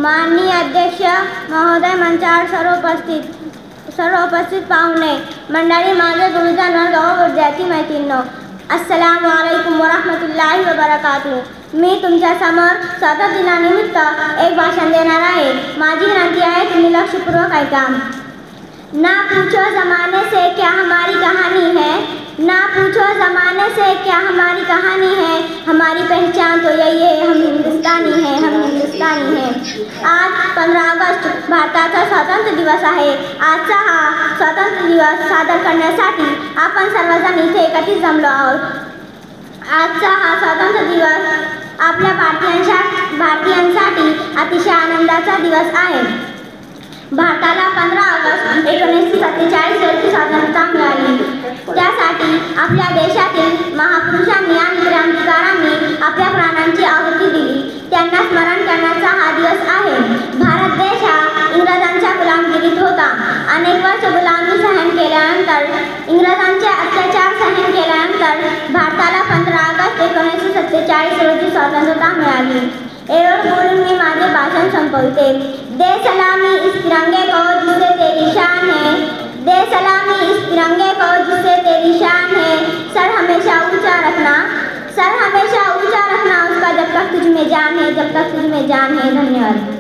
माननीय अध्यक्ष महोदय, मंचावर सर्व उपस्थित पाहुणे मंडळी, माझे गुरुजन वर्ग व विद्यार्थी मैत्रिणींनो, अस्सलामु अलैकुम वरहमतुल्लाहि वबरकातुहू। मी तुमच्या समोर स्वातंत्र्य दिनानिमित्त एक भाषण देणार आहे। माझी विनंती आहे, तुम्ही लक्षपूर्वक ऐका। ना पूछो ज़माने से क्या हमारी कहानी है, ना पूछो ज़माने से क्या हमारी कहानी है, हमारी पहचान तो यही है, हम हिंदुस्तानी हैं, हम हिंदुस्तानी हैं। आज 15 ऑगस्ट भारताचा स्वातंत्र्य दिवस आहे। आजचा हा स्वातंत्र्य दिवस साजरा करण्यासाठी आपण सर्वजण इथे एकत्रित जमलो आहोत। आजचा हा स्वातंत्र्य दिवस आपल्या भारतीयांसाठी अतिशय आनंदाचा दिवस आहे। भारताला 15 ऑगस्ट 1947 रोजी स्वातंत्र्यता मिळाली। त्यासाठी आपल्या देशातील महापुरुषांनी आणि क्रांतिकारकांनी आपल्या प्राणांची आहुती दिली, त्यांना स्मरण करण्याचा हा दिवस आहे। भारत देश हा इंग्रजांच्या गुलामगिरीत होता। अनेक वर्ष गुलामी सहन केल्यानंतर, इंग्रजांचे अत्याचार सहन केल्यानंतर भारताला 15 ऑगस्ट 1947 रोजी स्वातंत्र्यता मिळाली। एवढं बोलून मी माझे भाषण संपवते। दे सलामी इस तिरंगे को जिससे तेरी शान है, दे सलामी इस तिरंगे को जिससे तेरी शान है, सर हमेशा ऊंचा रखना, सर हमेशा ऊंचा रखना उसका जब तक तुझ में जान है, जब तक तुझ में जान है। धन्यवाद।